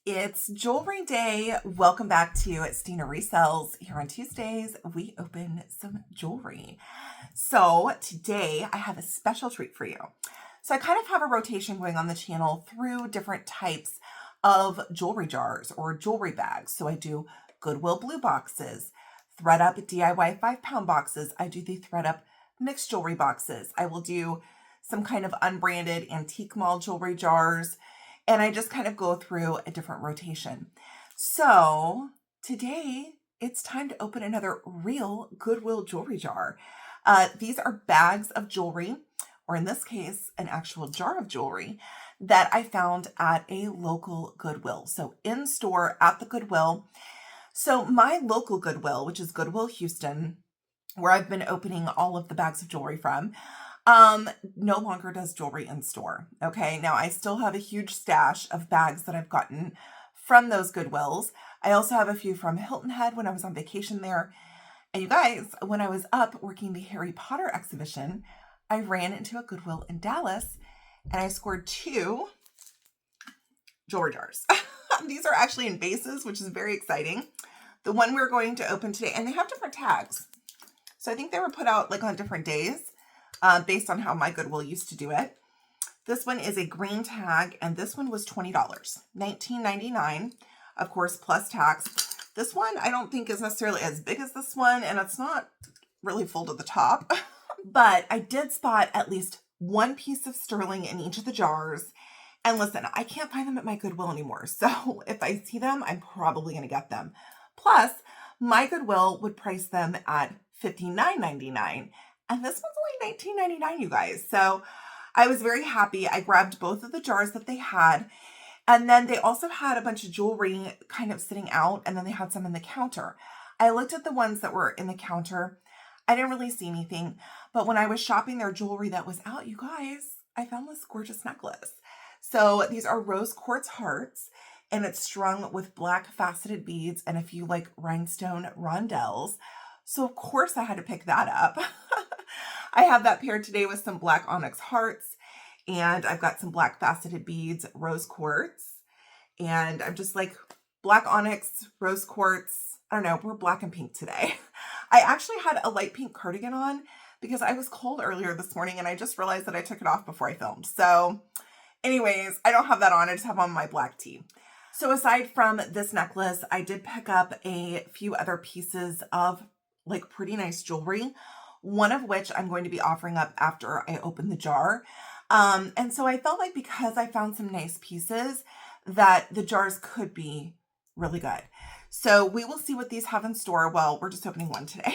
It's jewelry day. Welcome back to Stina Resells. Here on Tuesdays, we open some jewelry. So today I have a special treat for you. So I kind of have a rotation going on the channel through different types of jewelry jars or jewelry bags. So I do Goodwill blue boxes, thread up DIY 5-pound boxes. I do the thread up mixed jewelry boxes. I will do some kind of unbranded antique mall jewelry jars. And I just kind of go through a different rotation. So today it's time to open another real Goodwill jewelry jar. These are bags of jewelry, or in this case, an actual jar of jewelry that I found at a local Goodwill. So in store at the Goodwill. So my local Goodwill, which is Goodwill Houston, where I've been opening all of the bags of jewelry from, no longer does jewelry in store. Okay. Now I still have a huge stash of bags that I've gotten from those Goodwills. I also have a few from Hilton Head when I was on vacation there. And you guys, when I was up working the Harry Potter exhibition, I ran into a Goodwill in Dallas and I scored 2 jewelry jars. These are actually in bases, which is very exciting. The one we're going to open today, and they have different tags. So I think they were put out like on different days. Based on how my Goodwill used to do it. This one is a green tag, and this one was $20, $19.99, of course, plus tax. This one I don't think is necessarily as big as this one, and it's not really full to the top, but I did spot at least one piece of sterling in each of the jars. And listen, I can't find them at my Goodwill anymore, so if I see them, I'm probably going to get them. Plus, my Goodwill would price them at $59.99. And this one's only $19.99, you guys. So I was very happy. I grabbed both of the jars that they had. And then they also had a bunch of jewelry kind of sitting out. And then they had some in the counter. I looked at the ones that were in the counter. I didn't really see anything. But when I was shopping their jewelry that was out, you guys, I found this gorgeous necklace. So these are rose quartz hearts. And it's strung with black faceted beads and a few like rhinestone rondelles. So of course I had to pick that up. I have that paired today with some black onyx hearts, and I've got some black faceted beads, rose quartz, and I'm just like black onyx, rose quartz. I don't know, we're black and pink today. I actually had a light pink cardigan on because I was cold earlier this morning and I just realized that I took it off before I filmed. So anyways, I don't have that on. I just have on my black tee. So aside from this necklace, I did pick up a few other pieces of like pretty nice jewelry, one of which I'm going to be offering up after I open the jar. And so I felt like because I found some nice pieces that the jars could be really good. So we will see what these have in store. Well, we're just opening one today.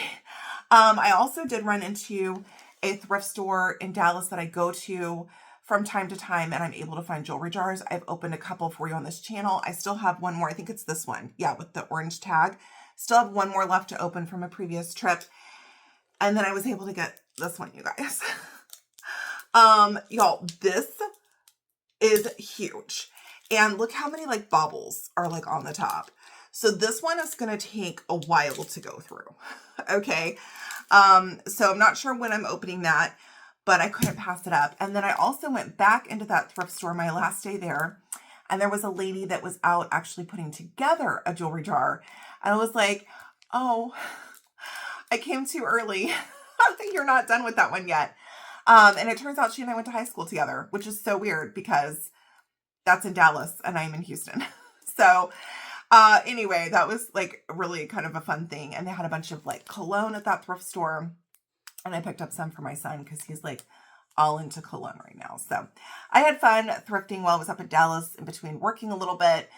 I also did run into a thrift store in Dallas that I go to from time to time, and I'm able to find jewelry jars. I've opened a couple for you on this channel. I still have one more. I think it's this one. Yeah, with the orange tag. Still have one more left to open from a previous trip. And then I was able to get this one, you guys. Y'all, this is huge. And look how many like baubles are like on the top. So this one is going to take a while to go through. Okay. So I'm not sure when I'm opening that, but I couldn't pass it up. And then I also went back into that thrift store my last day there. And there was a lady that was out actually putting together a jewelry jar. And I was like, oh, I came too early. You're not done with that one yet. And it turns out she and I went to high school together, which is so weird because that's in Dallas and I'm in Houston. So anyway, that was like really kind of a fun thing. And they had a bunch of like cologne at that thrift store. And I picked up some for my son because he's like all into cologne right now. So I had fun thrifting while I was up in Dallas in between working a little bit.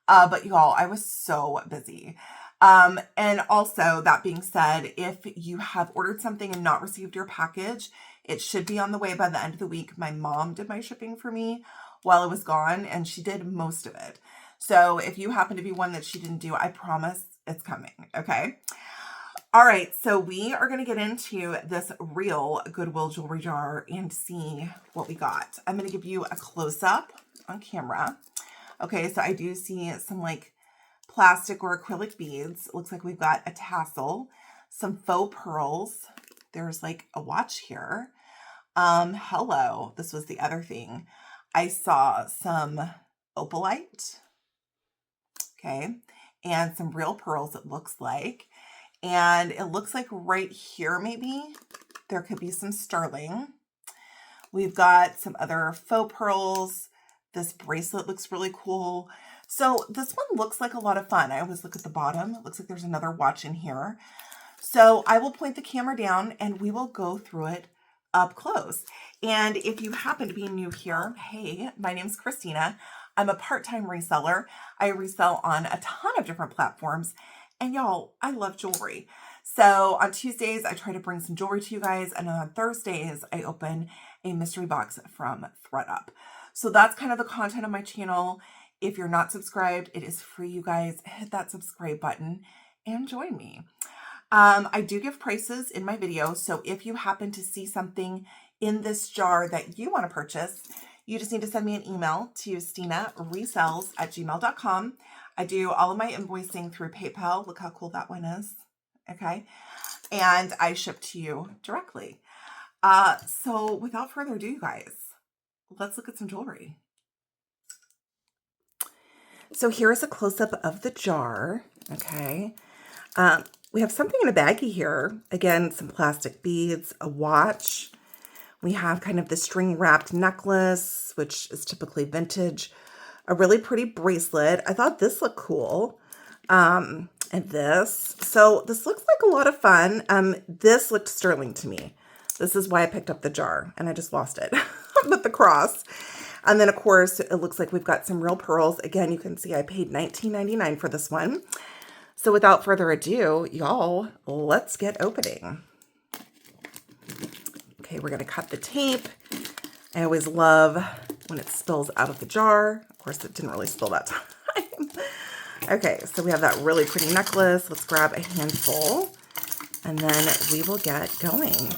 But y'all, I was so busy. And also that being said, if you have ordered something and not received your package, it should be on the way by the end of the week. My mom did my shipping for me while I was gone, and she did most of it. So if you happen to be one that she didn't do, I promise it's coming. Okay. All right. So we are going to get into this real Goodwill jewelry jar and see what we got. I'm going to give you a close up on camera. Okay. So I do see some like plastic or acrylic beads. It looks like we've got a tassel, some faux pearls. There's like a watch here. Hello. This was the other thing. I saw some opalite. okay, and some real pearls, it looks like. And it looks like right here, maybe, there could be some sterling. We've got some other faux pearls. This bracelet looks really cool. So this one looks like a lot of fun. I always look at the bottom. It looks like there's another watch in here. So I will point the camera down and we will go through it up close. And if you happen to be new here, hey, my name's Christina. I'm a part-time reseller. I resell on a ton of different platforms. And y'all, I love jewelry. So on Tuesdays, I try to bring some jewelry to you guys. And on Thursdays, I open a mystery box from ThredUp. So that's kind of the content of my channel. If you're not subscribed, it is free, you guys. Hit that subscribe button and join me. I do give prices in my video. So if you happen to see something in this jar that you want to purchase, you just need to send me an email to stinaresells@gmail.com. I do all of my invoicing through PayPal. Look how cool that one is. Okay. And I ship to you directly. So without further ado, you guys, let's look at some jewelry. So here's a close-up of the jar. Okay. We have something in a baggie here. Again, some plastic beads, a watch. We have kind of the string wrapped necklace, which is typically vintage. A really pretty bracelet. I thought this looked cool. And this. So this looks like a lot of fun. This looked sterling to me. This is why I picked up the jar and I just lost it with the cross. And then of course, it looks like we've got some real pearls. Again, you can see I paid $19.99 for this one. So without further ado, y'all, let's get opening. Okay, we're gonna cut the tape. I always love when it spills out of the jar. Of course, it didn't really spill that time. Okay, so we have that really pretty necklace. Let's grab a handful and then we will get going.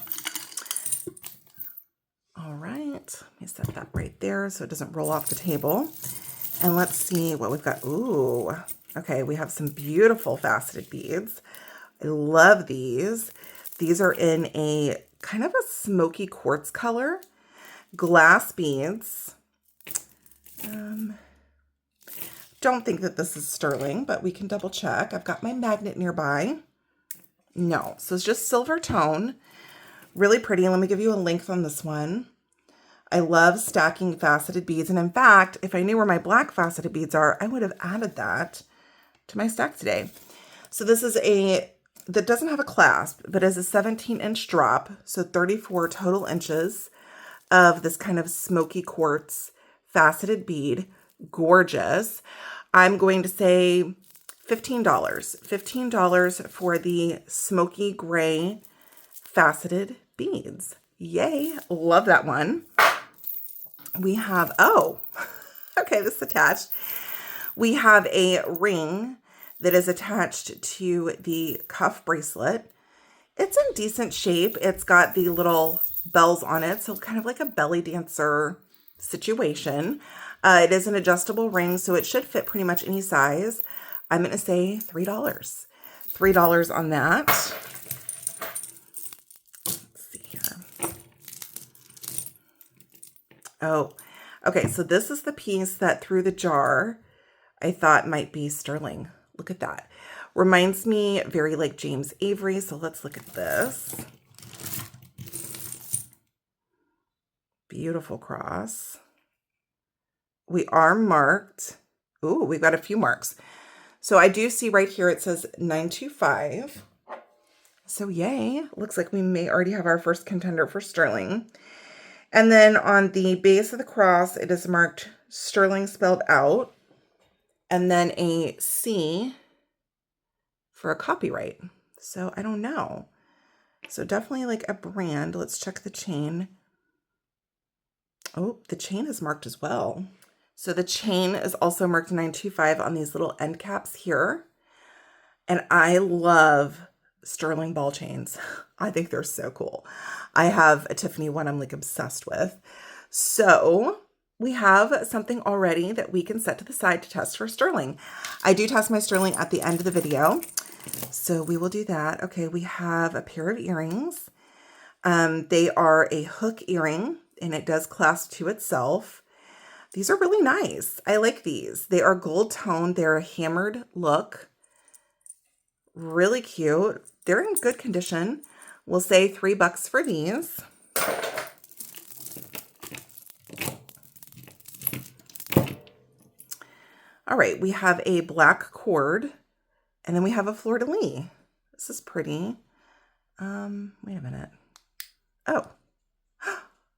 All right, let me set that right there so it doesn't roll off the table. And let's see what we've got. Ooh, okay, we have some beautiful faceted beads. I love these. These are in a kind of a smoky quartz color. Glass beads. Don't think that this is sterling, but we can double check. I've got my magnet nearby. No, so it's just silver tone. Really pretty. Let me give you a length on this one. I love stacking faceted beads. And in fact, if I knew where my black faceted beads are, I would have added that to my stack today. So this is that doesn't have a clasp, but is a 17-inch drop. So 34 total inches of this kind of smoky quartz faceted bead. Gorgeous. I'm going to say $15. $15 for the smoky gray faceted beads. Yay. Love that one. We have, oh, okay, this is attached. We have a ring that is attached to the cuff bracelet. It's in decent shape. It's got the little bells on it, so kind of like a belly dancer situation. It is an adjustable ring, so it should fit pretty much any size. I'm going to say $3. $3 on that. Let's see here. Oh, okay, so this is the piece that through the jar I thought might be sterling. Look at that. Reminds me very like James Avery, so let's look at this. Beautiful cross. We are marked. Ooh, we've got a few marks. So I do see right here it says 925. So yay, looks like we may already have our first contender for sterling. And then on the base of the cross, it is marked sterling spelled out. And then a C for a copyright. So I don't know. So definitely like a brand. Let's check the chain. Oh, the chain is marked as well. So the chain is also marked 925 on these little end caps here. And I love sterling ball chains. I think they're so cool. I have a Tiffany one I'm like obsessed with. So we have something already that we can set to the side to test for sterling. I do test my sterling at the end of the video. So we will do that. Okay, we have a pair of earrings. They are a hook earring and it does clasp to itself. These are really nice. I like these. They are gold toned. They're a hammered look. Really cute. They're in good condition. We'll say $3 for these. All right, we have a black cord, and then we have a fleur-de-lis. This is pretty. Wait a minute. Oh.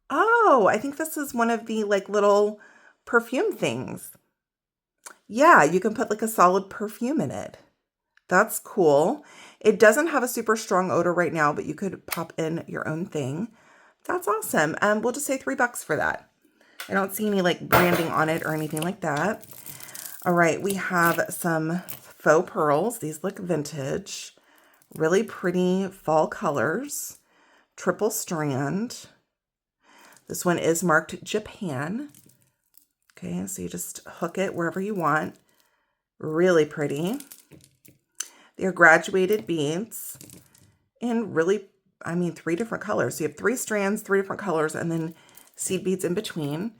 Oh, I think this is one of the like little perfume things. Yeah, you can put like a solid perfume in it. That's cool. It doesn't have a super strong odor right now, but you could pop in your own thing. That's awesome. We'll just say $3 for that. I don't see any like branding on it or anything like that. All right, we have some faux pearls. These look vintage. Really pretty fall colors. Triple strand. This one is marked Japan. Okay, so you just hook it wherever you want. Really pretty. They're graduated beads in really, I mean, 3 different colors. So you have 3 strands, 3 different colors, and then seed beads in between.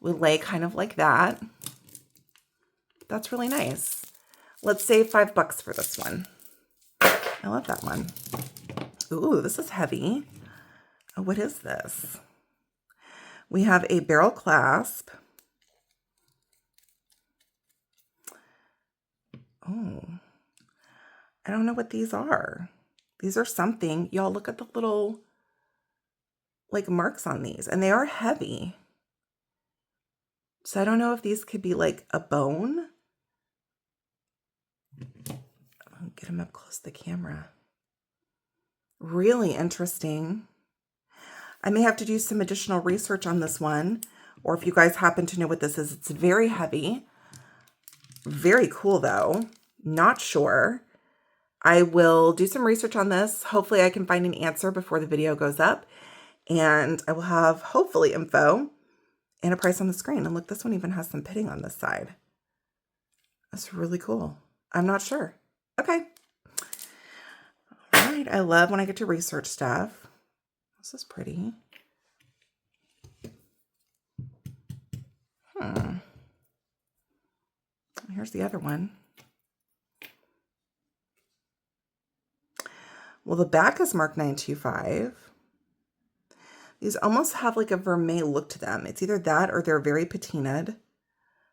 We lay kind of like that. That's really nice. Let's say $5 for this one. I love that one. Ooh, this is heavy. Oh, what is this? We have a barrel clasp. Oh, I don't know what these are. These are something. Y'all look at the little like marks on these, and they are heavy. So I don't know if these could be like a bone. I'll get them up close to the camera. Really interesting. I may have to do some additional research on this one, or if you guys happen to know what this is, it's very heavy. Very cool though. Not sure. I will do some research on this. Hopefully I can find an answer before the video goes up, and I will have hopefully info and a price on the screen. And look, this one even has some pitting on this side. That's really cool. I'm not sure. Okay. All right. I love when I get to research stuff. This is pretty. Here's the other one. Well, the back is marked 925. These almost have like a vermeil look to them. It's either that or they're very patinaed.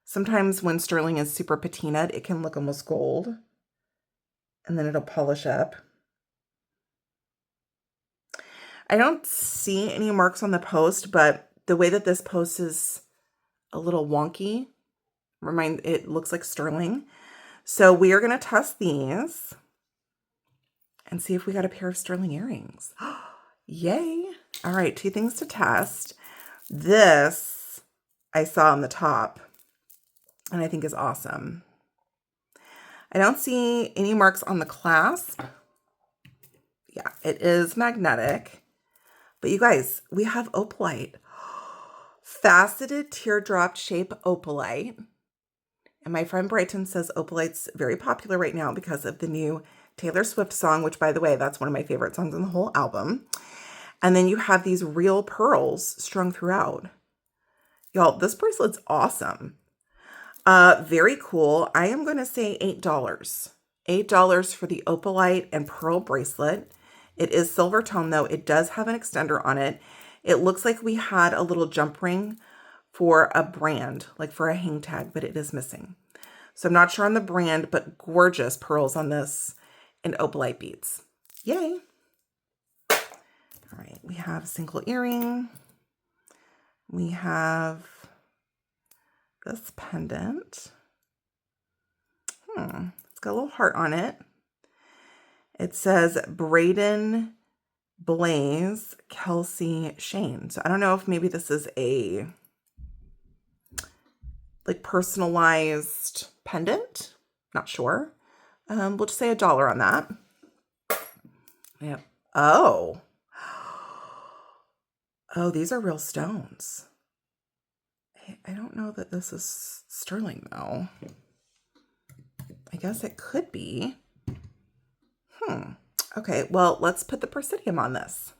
Sometimes when sterling is super patinaed, it can look almost gold. And then it'll polish up. I don't see any marks on the post, but the way that this post is a little wonky, it looks like sterling. So we are going to test these and see if we got a pair of sterling earrings. Yay. All right, 2 things to test. This I saw on the top and I think is awesome. I don't see any marks on the clasp. Yeah, it is magnetic. But you guys, we have opalite. Faceted teardrop shape opalite. And my friend Brighton says opalite's very popular right now because of the new Taylor Swift song, which by the way, that's one of my favorite songs in the whole album. And then you have these real pearls strung throughout. Y'all, this bracelet's awesome. Very cool. I am going to say $8. $8 for the opalite and pearl bracelet. It is silver tone though. It does have an extender on it. It looks like we had a little jump ring for a brand, like for a hang tag, but it is missing. So I'm not sure on the brand, but gorgeous pearls on this and opalite beads. Yay. All right, we have a single earring. We have this pendant. It's got a little heart on it. It says Braden Blaze Kelsey Shane. So I don't know if maybe this is a like personalized pendant. Not sure. We'll just say $1 on that. Yep. Oh. Oh, these are real stones. I don't know that this is sterling though. I guess it could be. Okay, well, let's put the Presidium on this.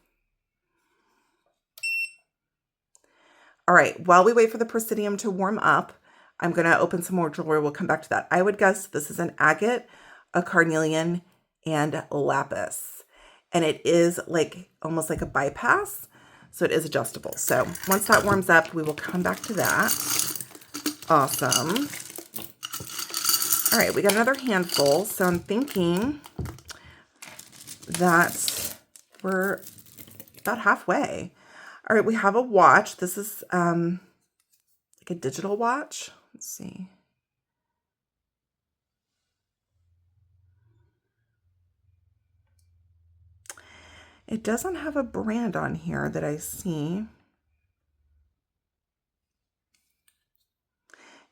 All right, while we wait for the Presidium to warm up, I'm going to open some more jewelry. We'll come back to that. I would guess this is an agate, a carnelian, and lapis. And it is like almost like a bypass. So it is adjustable. So once that warms up, we will come back to that. Awesome. All right, we got another handful. So I'm thinking that we're about halfway. All right, we have a watch. This is like a digital watch. Let's see. It doesn't have a brand on here that I see.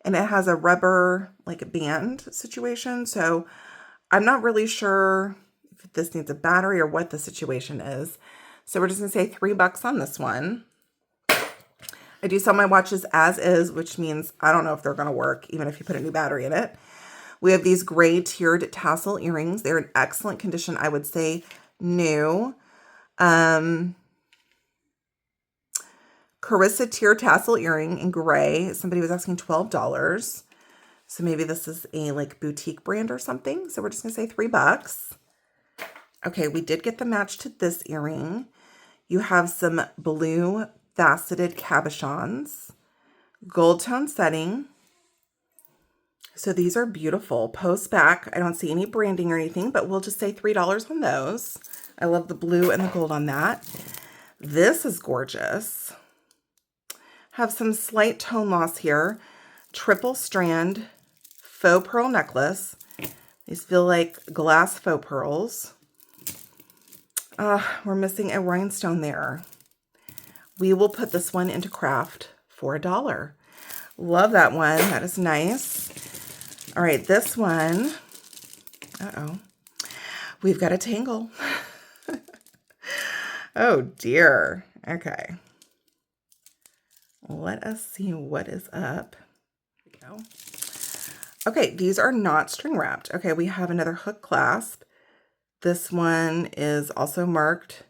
And it has a rubber like band situation. So I'm not really sure if this needs a battery or what the situation is. So we're just gonna say $3 on this one. I do sell my watches as is, which means I don't know if they're gonna work, even if you put a new battery in it. We have these gray tiered tassel earrings. They're in excellent condition. I would say new. Carissa tier tassel earring in gray. Somebody was asking $12. So maybe this is a like boutique brand or something. So we're just gonna say $3. Okay, we did get the match to this earring. You have some blue faceted cabochons, gold tone setting. So these are beautiful. Post back. I don't see any branding or anything, but we'll just say $3 on those. I love the blue and the gold on that. This is gorgeous. Have some slight tone loss here. Triple strand faux pearl necklace. These feel like glass faux pearls. We're missing a rhinestone there. We will put this one into craft for $1. Love that one. That is nice. All right, this one. Uh-oh. We've got a tangle. Oh, dear. Okay. Let us see what is up. Here we go. Okay, these are not string wrapped. Okay, we have another hook clasp. This one is also marked.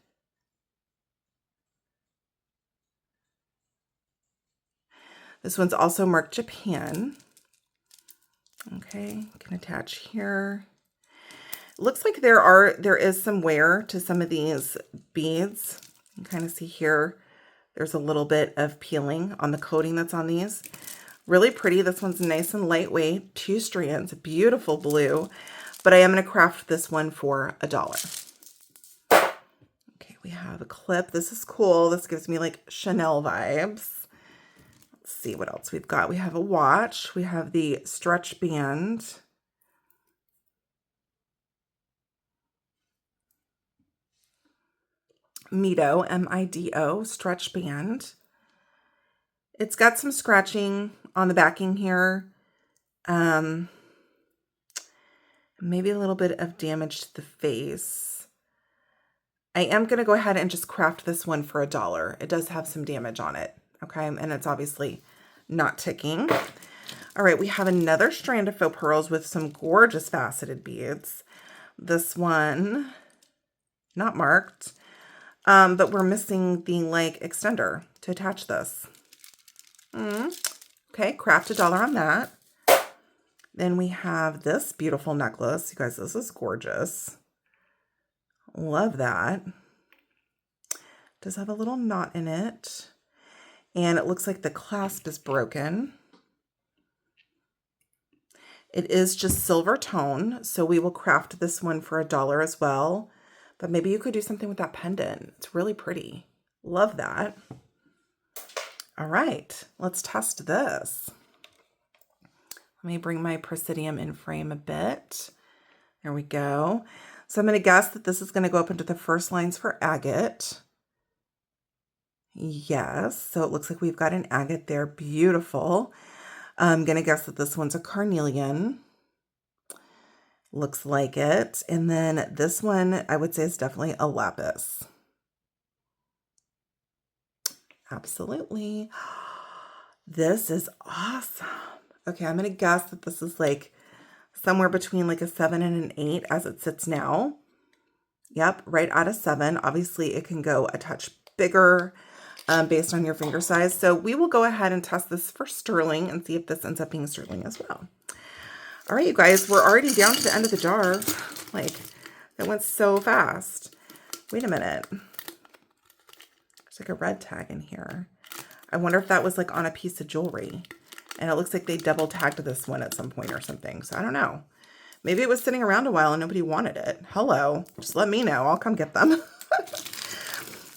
This one's also marked Japan. Okay, can attach here. It looks like there is some wear to some of these beads. You can kind of see here, there's a little bit of peeling on the coating that's on these. Really pretty. This one's nice and lightweight. 2 strands, beautiful blue. But I am going to craft this one for $1. Okay, we have a clip. This is cool. This gives me like Chanel vibes. Let's see what else we've got. We have a watch. We have the stretch band. Mido, M-I-D-O, stretch band. It's got some scratching on the backing here. Maybe a little bit of damage to the face. I am going to go ahead and just craft this one for $1. It does have some damage on it. Okay, and it's obviously not ticking. All right, we have another strand of faux pearls with some gorgeous faceted beads. This one, not marked. But we're missing the like extender to attach this. Okay, craft $1 on that. Then we have this beautiful necklace. You guys, this is gorgeous. Love that. Does have a little knot in it. And it looks like the clasp is broken. It is just silver tone, so we will craft this one for $1 as well. But maybe you could do something with that pendant. It's really pretty. Love that. All right, let's test this. Let me bring my Presidium in frame a bit. There we go. So I'm going to guess that this is going to go up into the first lines for agate. Yes, so it looks like we've got an agate there. Beautiful. I'm going to guess that this one's a carnelian. Looks like it. And then this one, I would say, is definitely a lapis. Absolutely. This is awesome. Okay, I'm going to guess that this is like somewhere between like a 7 and an 8 as it sits now. Yep, right at a 7. Obviously, it can go a touch bigger. based on your finger size. So we will go ahead and test this for sterling and see if this ends up being sterling as well. All right, you guys, we're already down to the end of the jar. Like, that went so fast. Wait a minute. There's like a red tag in here. I wonder if that was like on a piece of jewelry. And it looks like they double tagged this one at some point or something. So I don't know. Maybe it was sitting around a while and nobody wanted it. Hello. Just let me know. I'll come get them.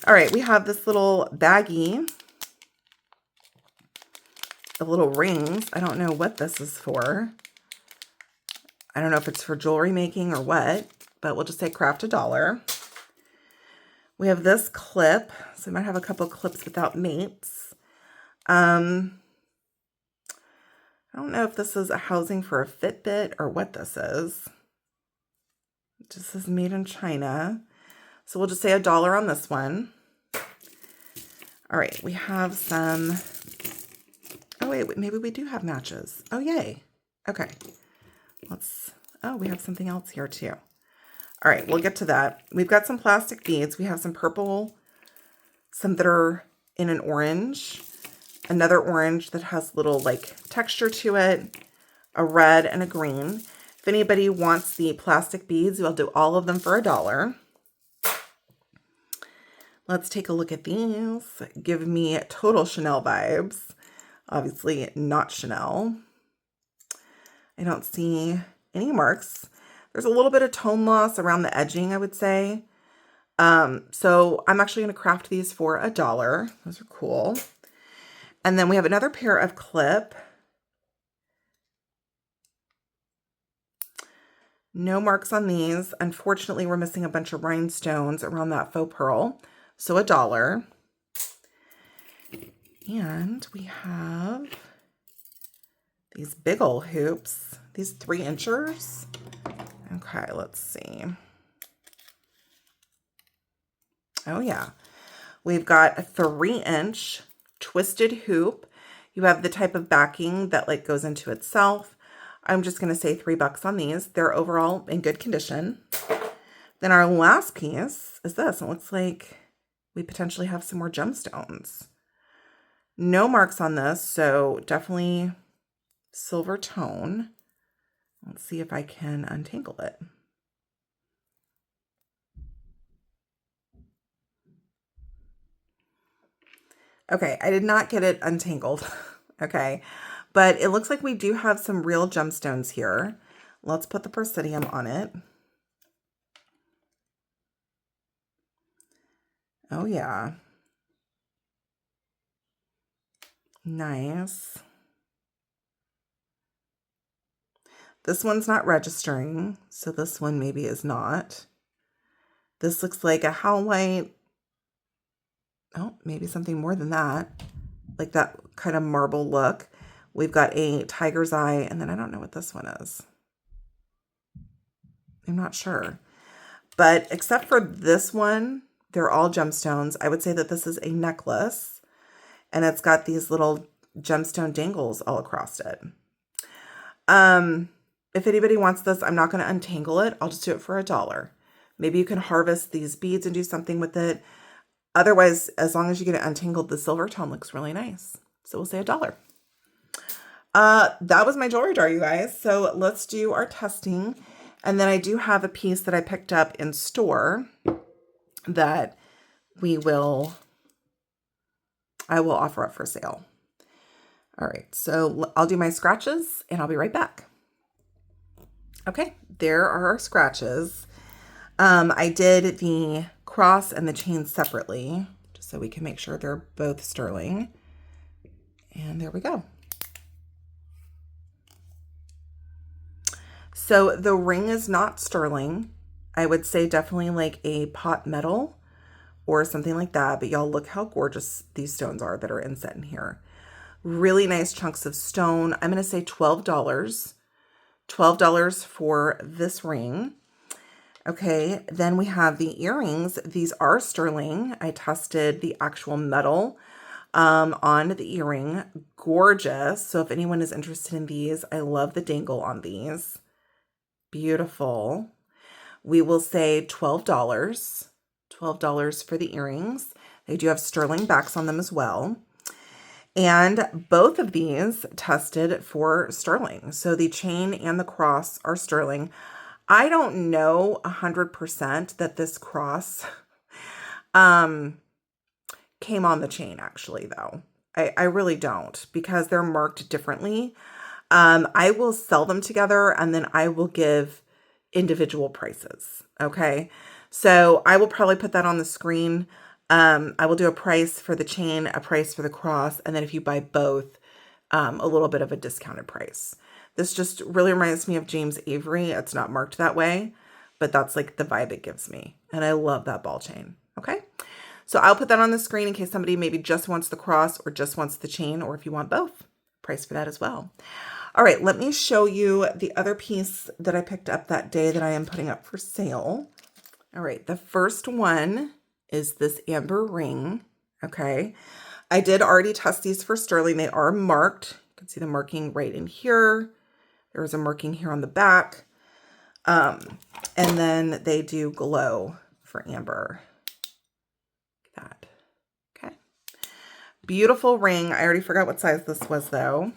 All right, we have this little baggie of little rings. I don't know what this is for. I don't know if it's for jewelry making or what, but we'll just say craft $1. We have this clip. So I might have a couple clips without mates. I don't know if this is a housing for a Fitbit or what this is. It just says made in China. So we'll just say $1 on this one. All right, we have some, oh wait, maybe we do have matches. Oh, yay. Okay, oh, we have something else here too. All right, we'll get to that. We've got some plastic beads. We have some purple, some that are in an orange, another orange that has little like texture to it, a red and a green. If anybody wants the plastic beads, we'll do all of them for $1. Let's take a look at these. Give me total Chanel vibes. Obviously not Chanel. I don't see any marks. There's a little bit of tone loss around the edging, I would say. So I'm actually going to craft these for $1. Those are cool. And then we have another pair of clip. No marks on these. Unfortunately, we're missing a bunch of rhinestones around that faux pearl. So $1. And we have these big old hoops. These 3-inchers. Okay, let's see. Oh yeah. We've got a 3-inch twisted hoop. You have the type of backing that like goes into itself. I'm just going to say $3 on these. They're overall in good condition. Then our last piece is this. It looks like we potentially have some more gemstones. No marks on this, so definitely silver tone. Let's see if I can untangle it. Okay, I did not get it untangled. Okay, but it looks like we do have some real gemstones here. Let's put the presidium on it. Oh yeah. Nice. This one's not registering, so this one maybe is not. This looks like a howlite. Oh, maybe something more than that. Like that kind of marble look. We've got a tiger's eye, and then I don't know what this one is. I'm not sure. But except for this one, they're all gemstones. I would say that this is a necklace, and it's got these little gemstone dangles all across it. If anybody wants this, I'm not going to untangle it. I'll just do it for $1. Maybe you can harvest these beads and do something with it. Otherwise, as long as you get it untangled, the silver tone looks really nice. So we'll say $1. That was my jewelry jar, you guys. So let's do our testing. And then I do have a piece that I picked up in store that I will offer up for sale. All right, so I'll do my scratches and I'll be right back. Okay, there are our scratches. I did the cross and the chain separately, just so we can make sure they're both sterling. And there we go. So the ring is not sterling. I would say definitely like a pot metal or something like that. But y'all look how gorgeous these stones are that are inset in here. Really nice chunks of stone. I'm going to say $12. $12 for this ring. Okay, then we have the earrings. These are sterling. I tested the actual metal on the earring. Gorgeous. So if anyone is interested in these, I love the dangle on these. Beautiful. We will say $12. $12 for the earrings. They do have sterling backs on them as well. And both of these tested for sterling. So the chain and the cross are sterling. I don't know 100% that this cross came on the chain actually though. I really don't, because they're marked differently. I will sell them together and then I will give individual prices. Okay. So I will probably put that on the screen. I will do a price for the chain, a price for the cross, and then if you buy both, a little bit of a discounted price. This just really reminds me of James Avery. It's not marked that way, but that's like the vibe it gives me. And I love that ball chain. Okay. So I'll put that on the screen in case somebody maybe just wants the cross or just wants the chain, or if you want both, price for that as well. All right, let me show you the other piece that I picked up that day that I am putting up for sale. All right, the first one is this amber ring. Okay, I did already test these for sterling. They are marked. You can see the marking right in here. There was a marking here on the back. And then they do glow for amber. Look at that. Okay. Beautiful ring. I already forgot what size this was though.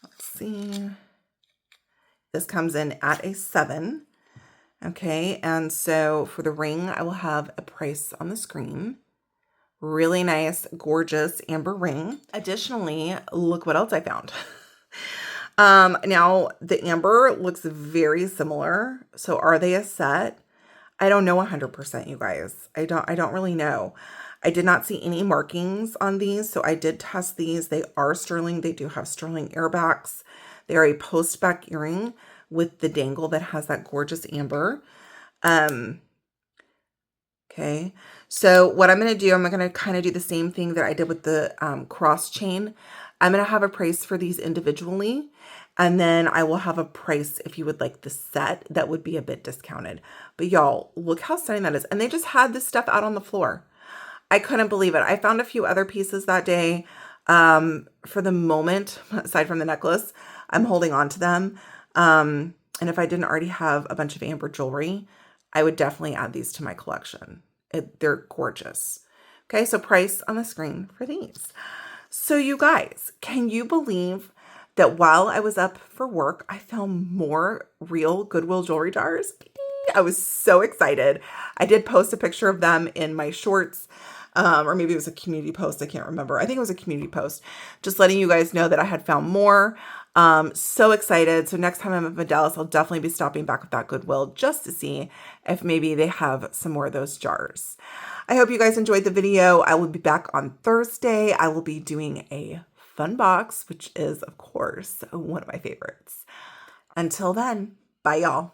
Let's see. This comes in at a 7. Okay, and so for the ring, I will have a price on the screen. Really nice, gorgeous amber ring. Additionally, look what else I found. Now the amber looks very similar. So are they a set? I don't know 100%, you guys. I don't really know. I did not see any markings on these, so I did test these. They are sterling. They do have sterling airbacks. They are a post back earring with the dangle that has that gorgeous amber. Okay, so what I'm going to do, I'm going to kind of do the same thing that I did with the cross chain. I'm going to have a price for these individually, and then I will have a price if you would like the set that would be a bit discounted. But y'all, look how stunning that is. And they just had this stuff out on the floor. I couldn't believe it. I found a few other pieces that day. For the moment, aside from the necklace, I'm holding on to them. And if I didn't already have a bunch of amber jewelry, I would definitely add these to my collection. They're gorgeous. Okay, so price on the screen for these. So you guys, can you believe that while I was up for work, I found more real Goodwill jewelry jars? I was so excited. I did post a picture of them in my shorts, or maybe it was a community post. I can't remember. I think it was a community post, just letting you guys know that I had found more. So excited. So next time I'm in Dallas, I'll definitely be stopping back with that Goodwill just to see if maybe they have some more of those jars. I hope you guys enjoyed the video. I will be back on Thursday. I will be doing a fun box, which is, of course, one of my favorites. Until then, bye y'all.